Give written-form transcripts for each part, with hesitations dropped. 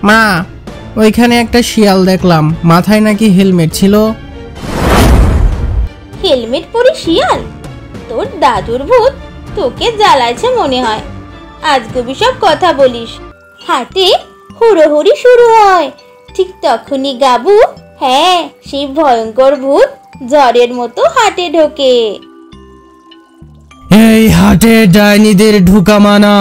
মা, ওইখানে একটা শিয়াল দেখলাম, মাথায় নাকি হেলমেট ছিল। হেলমেট পরে শিয়াল? তোর দাদুর ভূত তোকে জ্বালাইছে মনে হয়। আজগুবি সব কথা বলিস। হাটে হুড়োহুড়ি শুরু হয়, ঠিক তখনই গাবু, হ্যাঁ সেই ভয়ঙ্কর ভূত ঝড়ের মতো হাটে ঢোকে। এই হাটে ডাইনিদের ঢুকা মানা।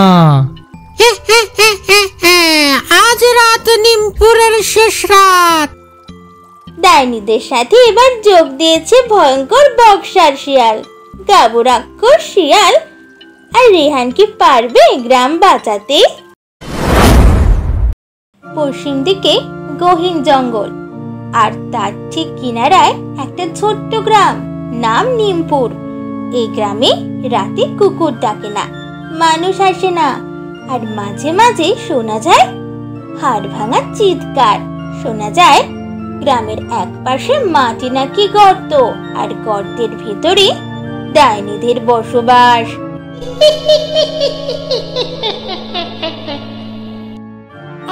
আজ রাত নিমপুরের শেষ রাত। ডাইনিদের সাথে এবার যোগ দিয়েছে ভয়ঙ্কর বক্সার শিয়াল। গাবু রাক্ষস শিয়াল আর রেহান কি পারবে গ্রাম বাঁচাতে? পশ্চিম দিকে গহীন জঙ্গল, আর তার ঠিক কিনারায় একটা ছোট্ট গ্রাম, নাম নিমপুর। এই গ্রামে রাতে কুকুর ডাকে না, মানুষ আসে না, আর মাঝে মাঝে শোনা যায় হাড় ভাঙা চিৎকার। শোনা যায় গ্রামের এক পাশে মাটি নাকি গর্ত, আর গর্তের ভেতরে ডাইনিদের বসবাস।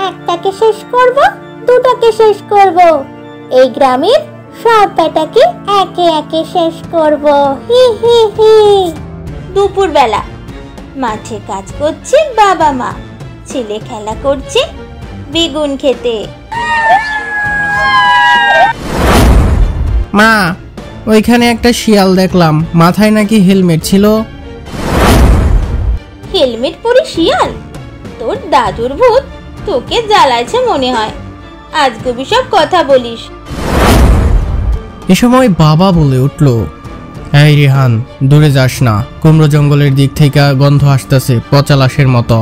একটাকে শেষ করব, দুটাকে শেষ করব, এই গ্রামের সব বেটাকে একে একে শেষ করব। হি হি হি। দুপুরবেলা মাঠে কাজ করছে বাবা মা, ছেলে খেলা করছে বেগুন খেতে। মা, ওইখানে একটা শিয়াল দেখলাম, মাথায় নাকি হেলমেট ছিল। হেলমেট পরে শিয়াল? তোর দাদুর ভূত তোকে জ্বালাইছে মনে হয়। আজগুবি সব কথা বলিস। এ সময় বাবা বলে উঠল, এই রেহান, দূরে যাস না, কুমড়ো জঙ্গলের দিক থেকে গন্ধ আসতেছে পচা লাশের মতো।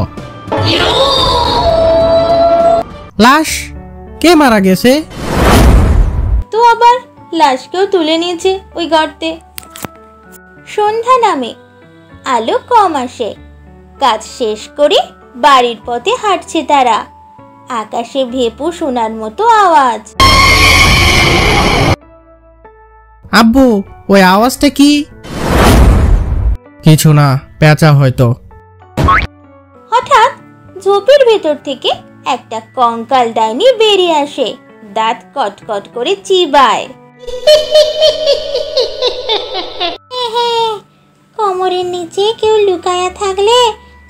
লাশ? কে মারা গেছে? তো আবার লাশকেও তুলে নিয়েছে ওই গর্তে। সন্ধ্যা নামে, আলো কম আসে। কাজ শেষ করে বাড়ির পথে হাঁটছে তারা। আকাশে ভেপু শোনার মতো আওয়াজ। আব্বু, ওই আওয়াজটা কি? কিছু না, পেঁচা হয়তো। হঠাৎ ঝোপের ভেতর থেকে একটা কঙ্কাল ডাইনি বেরিয়ে আসে, দাঁত কটকট করে চিবায়। কোমরের নিচে কেউ লুকায়া থাকলে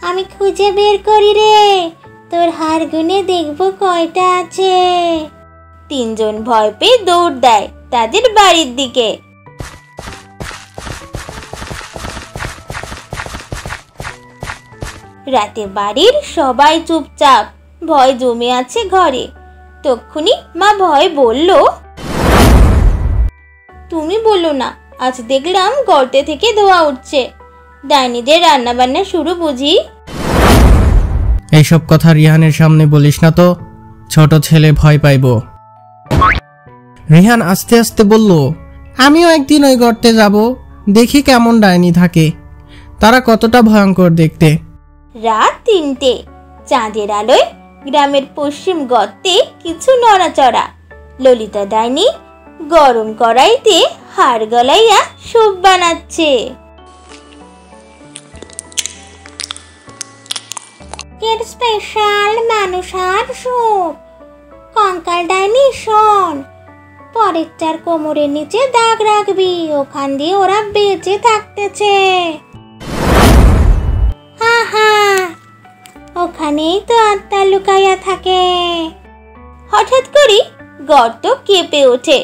আমি খুঁজে বের করি রে, তোর হাড় গুনে দেখবো কয়টা আছে। তিনজন ভয় পেয়ে দৌড় দেয় তাদের বাড়ির দিকে। রাতে বাড়ির সবাই চুপচাপ, ভয় জমে আছে ঘরে। তক্ষুনি মা ভয় বলল, তুমি বলো না, আজ দেখলাম গর্তে থেকে ধোঁয়া উঠছে। ডাইনিদের রান্না বান্না শুরু বুঝি? এইসব কথা রিহানের সামনে বলিস না তো, ছোট ছেলে ভয় পাইব। রিহান আস্তে আস্তে বলল, আমিও একদিন ওই গর্তে যাব, দেখি কেমন ডাইনি থাকে, তারা কতটা ভয়ঙ্কর দেখতে। রাত ৩টে, চাঁদের আলোয় গ্রামের পশ্চিম গর্তে কিছু নড়াচড়া। ললিতা ডাইনি গরম কড়াইতে হাড় গলাইয়া স্যুপ বানাচ্ছে। এর স্পেশাল মানুষ আর স্যুপ। কঙ্কাল ডাইনি শোন, পরের চার কোমরের নিচে দাগ রাখবি, ওখান দিয়ে ওরা বেঁচে থাকতেছে। আহা, ওখানেই তো আত্মা লুকাইয়া থাকে। হঠাৎ করে গর্ত কেঁপে ওঠে,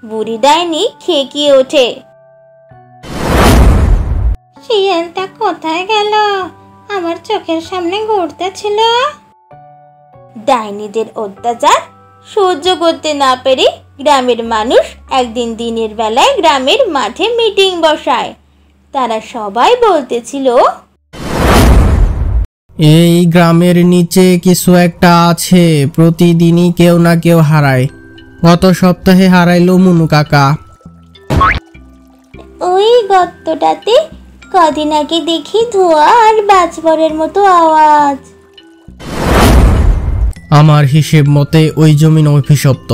বুড়ি ডাইনি খেকিয়ে ওঠে। শিয়ালটা কোথায় গেল? আমার চোখের সামনে ঘুরতেছিল। ডাইনিদের অত্যাচার সহ্য করতে না পেরে গ্রামের মানুষ একদিন দিনের বেলায় গ্রামের মাঠে মিটিং বসায়। তারা সবাই বলতেছিল, এই গ্রামের নিচে কিছু একটা আছে, প্রতিদিনই কেউ না কেউ হারায়। গত সপ্তাহে হারাইলো মুনু কাকা। ওই গর্তটাতে কদিন আগে দেখি ধোঁয়া আর বাজবরের মতো আওয়াজ। আমার হিসেব মতে ওই জমিন অভিশপ্ত,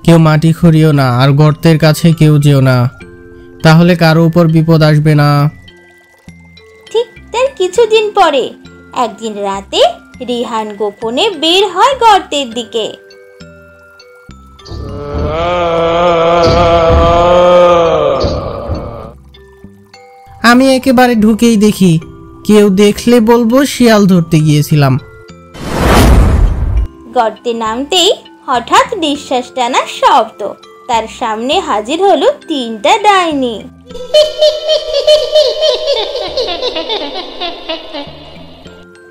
কেউ মাটি খুঁড়িও না, আর গর্তের কাছে কেউ যেও না, তাহলে কারো উপর বিপদ আসবে না। ঠিক তার কিছুদিন পরে একদিন রাতে রিহান গোপনে বের হয় গর্তের দিকে। আমি একেবারে ঢুকেই দেখি, কেউ দেখলে বলবো শিয়াল ধরতে গিয়েছিলাম। গর্তে নামতেই হঠাৎ নিঃশ্বাস টানা শব্দ, তার সামনে হাজির হলো 3টা ডাইনি।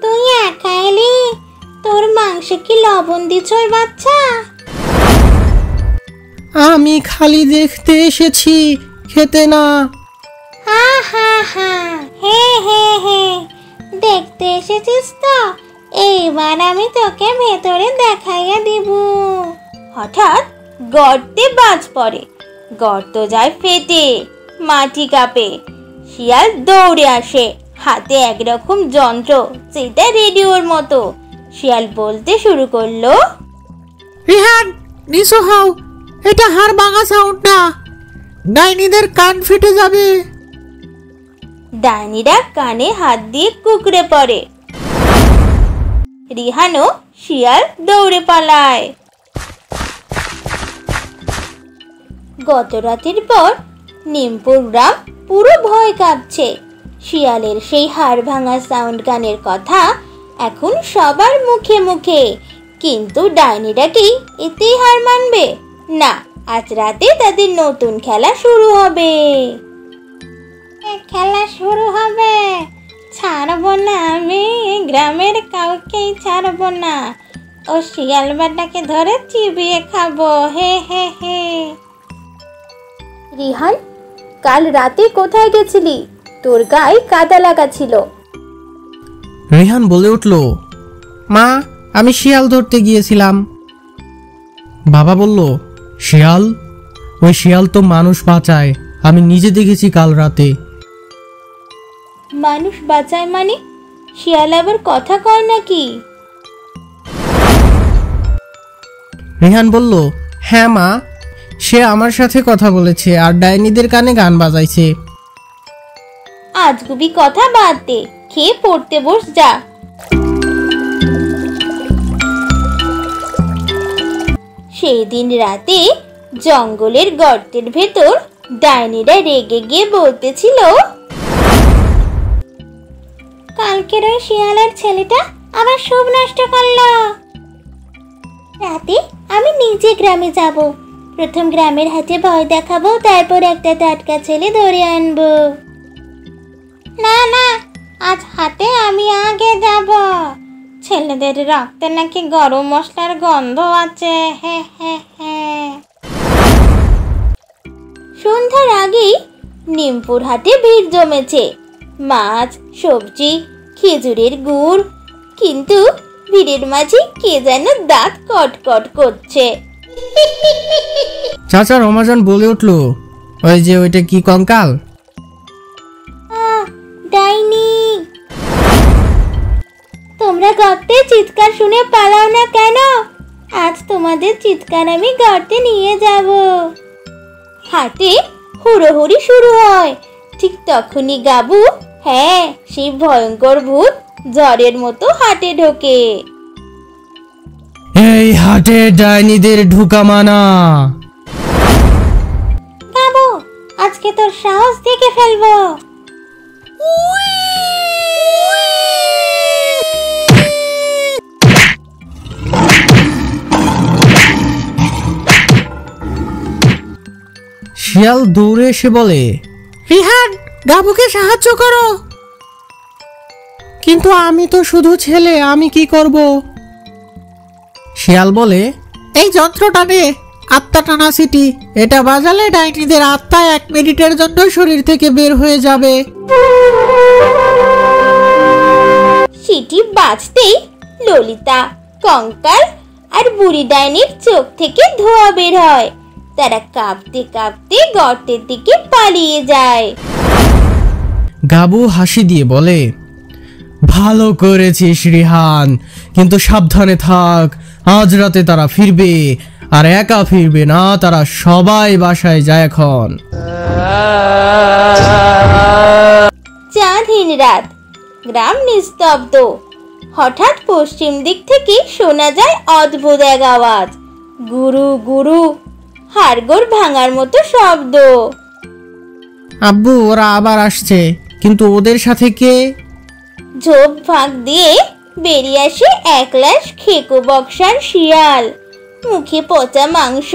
তুই একা এলি? তোর মাংসে কি লবণ দিছই বাচ্চা? আমি খালি দেখতে এসেছি, খেতে না। হা হা হা, হে হে হে, দেখতে এসেছিস তো? এইবার আমি তোকে ভেতরে দেখাইয়া দিব। হঠাৎ গর্তে বাজ পড়ে, গর্ত যায় ফেটে, মাটি কাঁপে। শিয়াল দৌড়ে আসে, হাতে একরকম যন্ত্র, সেটা রেডিওর মতো। শিয়াল বলতে শুরু করলো, রিহান, নিচু হও, এটা হাড় ভাঙা সাউন্ড না, ডাইনিদের কান ফেটে যাবে। ডাইনিরা কানে হাত দিয়ে কুঁকড়ে পড়ে। রিহানও শিয়াল দৌড়ে পালায়। গত রাতের পর নিমপুর গ্রাম পুরো ভয় কাঁপছে। শিয়ালের সেই হাড় ভাঙা সাউন্ড গানের কথা এখন সবার মুখে মুখে। কিন্তু ডাইনিরা কি এতেই হার মানবে? না, আজ রাতে তাদের নতুন খেলা শুরু হবে। খেলা শুরু হবে, ছাড়বো না আমি, গ্রামের কাউকেই ছাড়বো না। ও শিয়াল বেটাকে ধরে চিবিয়ে খাবো, হে হে হে। রিহান, কাল রাতে কোথায় গেছিলি? তোর গায়ে কাদা লাগা ছিল। রিহান বলে উঠল, মা, আমি শিয়াল ধরতে গিয়েছিলাম। বাবা বলল, শিয়াল? ওই শিয়াল তো মানুষ বাঁচায়, আমি নিজে দেখেছি কাল রাতে। মানুষ বাঁচায় মানে? শিয়াল আবার কথা কয় নাকি? রিহান বলল, হ্যাঁ মা, সে আমার সাথে কথা বলেছে আর ডাইনিদের কানে গান বাজাইছে। আজগুবি কথা বাদ দে, খেয়ে পড়তে বস যা। সেই দিন রাতে জঙ্গলের গর্তের ভেতর ডাইনিরা রেগে গিয়ে বলতেছিল, কালকের ওই শিয়ালের ছেলেটা আবার সব নষ্ট করলো। রাতে আমি নিজে গ্রামে যাব, প্রথম গ্রামের হাটে ভয় দেখাবো, তারপর একটা টাটকা ছেলে ধরে আনবো। না না, আজ হাটে আমি আগে যাব। ছেলেদের রক্তে নাকি গরম মশলার গন্ধ আছে, হে হে হে। সন্ধ্যার আগেই নিমপুর হাটে ভিড় জমেছে, মাছ, সবজি, খেজুরের গুড়। কিন্তু ভিড়ের মাঝে কে যেন দাঁত কটকট করছে। চাচা রমাজান বলে উঠল, ওই যে ওইটা কি কঙ্কাল? ডাইনি। তোমরা গর্তে চিৎকার শুনে পালাও না কেন? আজ তোমাদের চিৎকার আমি গর্তে নিয়ে যাব। হাটে হুড়োহুড়ি শুরু হয়। ঠিক তখনই গাবু, হ্যাঁ সেই ভয়ঙ্কর ভূত, ঝড়ের মতো হাটে ঢোকে। এই হাটে ডাইনিদের ঢুকা মানা। গাবু, আজকে তোর সাহস দেখে ফেলবো। শিয়াল দৌড়ে এসে বলে, রিহান, গাবুকে সাহায্য করো। কিন্তু আমি তো শুধু ছেলে, আমি কি করব? শিয়াল বলে, এই যন্ত্রটা নে, আত্মা টানা সিটি, এটা বাজালে ডাইনিদের আত্মা 1 মিনিটের জন্য শরীর থেকে বের হয়ে যাবে। সিটি বাজতেই ললিতা, কঙ্কাল আর বুড়ি ডাইনির চোখ থেকে ধোঁয়া বের হয়। তারা কাঁপতে কাঁপতে গর্তের দিকে পালিয়ে যায়। গাবু হাসি দিয়ে বলে, ভালো করেছিস রিহান, কিন্তু সাবধানে থাক, আজ রাতে তারা ফিরবে, আর একা ফিরবে না, তারা সবাই বাসায় যায় এখন। চাঁদহীন রাত, গ্রাম নিস্তব্ধ, হঠাৎ পশ্চিম দিক থেকে শোনা যায় অদ্ভুত এক আওয়াজ, গুরু গুরু, হাড়গোড় ভাঙার মতো শব্দ। আব্বু, ওরা আবার আসছে, কিন্তু ওদের সাথে কে? ঝোপ ফাঁক দিয়ে বেরিয়ে আসে এক লাশ খেকো বক্সার শিয়াল, মুখে পচা মাংস,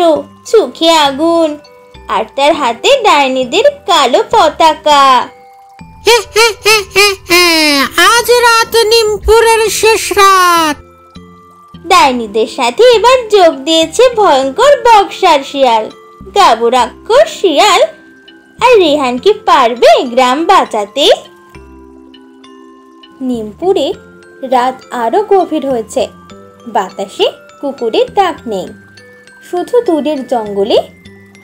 চোখে আগুন, আর তার হাতে ডাইনিদের কালো পতাকা। আজ রাত নিমপুরের শেষ রাত। ডাইনিদের সাথে এবার যোগ দিয়েছে ভয়ঙ্কর বক্সার শিয়াল। গাবু রাক্ষস শিয়াল আর রেহান কি পারবে গ্রাম বাঁচাতে? নিমপুরে রাত আরো গভীর হয়েছে। বাতাসে কুকুরের ডাক নেই, শুধু দূরের জঙ্গলে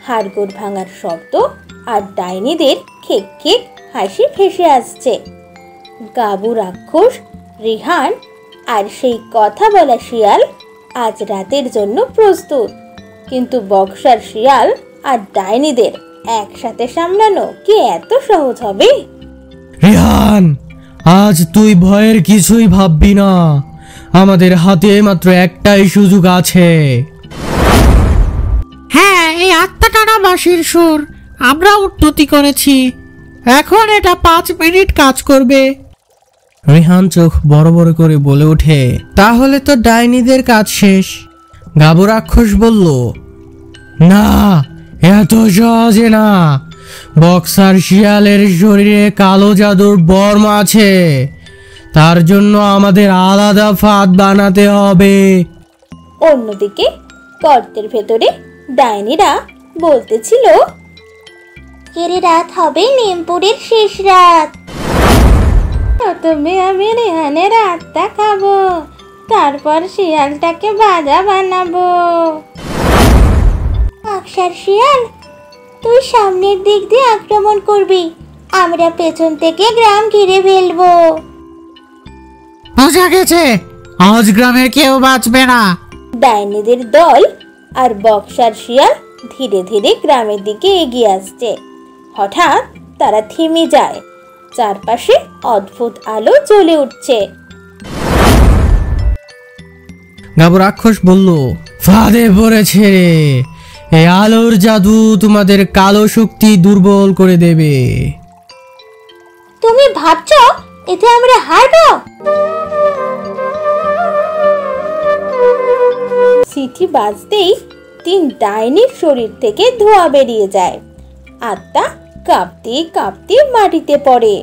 হাড়গোড় ভাঙার শব্দ আর ডাইনিদের খেক খেক হাসি ভেসে আসছে। গাবু রাক্ষস, রেহান আর সেই কথা বলা শিয়াল আজ রাতের জন্য প্রস্তুত। কিন্তু বক্সার শিয়াল আর ডাইনিদের একসাথে সামলানো কি এত সহজ হবে? রেহান, আজ তুই ভয়ের কিছুই ভাববি না। আমাদের হাতে মাত্র একটাই সুযোগ আছে। হ্যাঁ, এই আত্মা টানা বাঁশির সুর আমরা উন্নতি করেছি। এখন এটা 5 মিনিট কাজ করবে। রেহান চোখ বড় বড় করে বলে ওঠে, তাহলে তো ডাইনিদের কাজ শেষ। গাবু রাক্ষস বলল, না, এত সহজে না। বক্সার শিয়ালের শরীরে কালো জাদুর বর্ম আছে, তার জন্য আমাদের আলাদা ফাঁদ বানাতে হবে। অন্যদিকে গর্তের ভেতরে ডাইনিরা বলতেছিল, কেরে রাত হবে নিমপুরের শেষ রাত। প্রথমে আমি রেহানের আত্মা খাবো, তারপর শিয়ালটাকে বাজা বানাবো। বক্সার শিয়াল, তুই সামনের দিক দিয়ে আক্রমণ করবি, আমরা পেছন থেকে গ্রাম ঘিরে ফেলবো। বোঝা গেছে, আজ গ্রামের কেউ বাঁচবে না। ডাইনিদের দল আর বক্সার শিয়াল ধীরে ধীরে গ্রামের দিকে এগিয়ে আসছে। হঠাৎ তারা থেমে যায়, চারপাশে অদ্ভুত আলো জ্বলে উঠছে। গাবু রাক্ষস বলল, ফাঁদে পড়েছে রে। এই আলোর জাদু তোমাদের কালো শক্তি দুর্বল করে দেবে। তুমি ভাবছো এতে আমরা হারবো? সিটি বাজতেই 3 ডাইনির শরীর থেকে ধোঁয়া বেরিয়ে যায়। আত্মা কাঁপতে কাঁপতে মাটিতে পড়ে।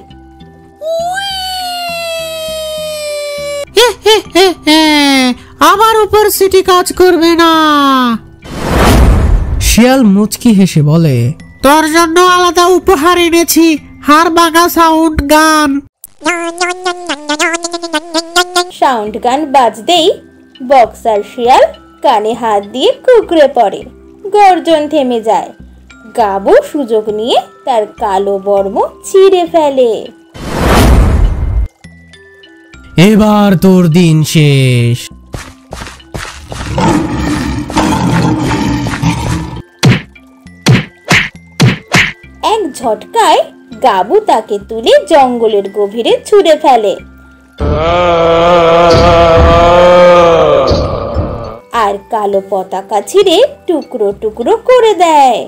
আমার উপর সিটি কাজ করবে না। শিয়াল মুচকি হেসে বলে, তোর জন্য আলাদা উপহার এনেছি, হাড় ভাঙা সাউন্ড গান। সাউন্ড গান বাজতেই বক্সার শিয়াল কানে হাত দিয়ে কুঁকড়ে পড়ে। গর্জন থেমে যায়। গাবু সুযোগ নিয়ে তার কালো বর্ম ছিঁড়ে ফেলে। এবার তোর দিন শেষ। এক ঝটকায় গাবু তাকে তুলে জঙ্গলের গভীরে ছুঁড়ে ফেলে আর কালো পতাকা ছিঁড়ে টুকরো টুকরো করে দেয়।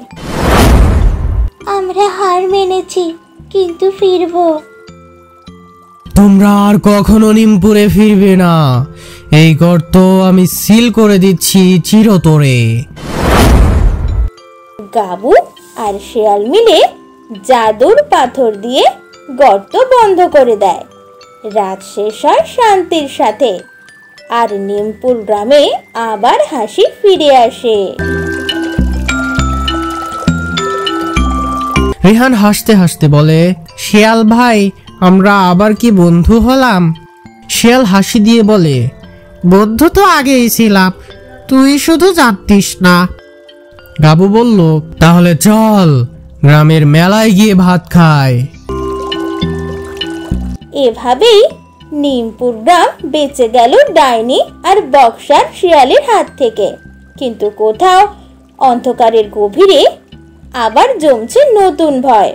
আমরা হার মেনেছি, কিন্তু ফিরবো। তোমরা আর কখনো নিমপুরে ফিরবে না। এই গর্ত আমি সিল করে দিচ্ছি চিরতরে। গাবু আর শেয়াল মিলে জাদুর পাথর দিয়ে গর্ত বন্ধ করে দেয়। রাত শেষ হয় শান্তির সাথে, আর নিমপুর গ্রামে আবার হাসি ফিরে আসে। রেহান হাসতে হাসতে বলে, শিয়াল ভাই, আমরা আবার কি বন্ধু হলাম? শিয়াল হাসি দিয়ে বলে, বন্ধু তো আগেই ছিলাম, তুই শুধু জানতিস না। গাবু বলল, তাহলে চল গ্রামের মেলায় গিয়ে ভাত খাই। এভাবেই নিমপুর গ্রাম বেঁচে গেল ডাইনি আর বক্সার শিয়ালের হাত থেকে। কিন্তু কোথাও অন্ধকারের গভীরে আবার জমছে নতুন ভয়।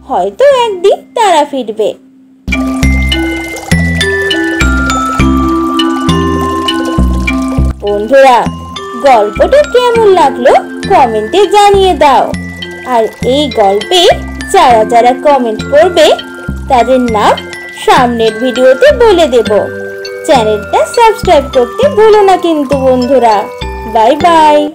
হয়তো একদিন তারা ফিরবে। বন্ধুরা, গল্পটা কেমন লাগলো কমেন্টে জানিয়ে দাও। আর এই গল্পে যারা যারা কমেন্ট করবে তাদের নাম সামনের ভিডিওতে বলে দেব। চ্যানেলটা সাবস্ক্রাইব করতে ভুলো না কিন্তু বন্ধুরা। Bye bye.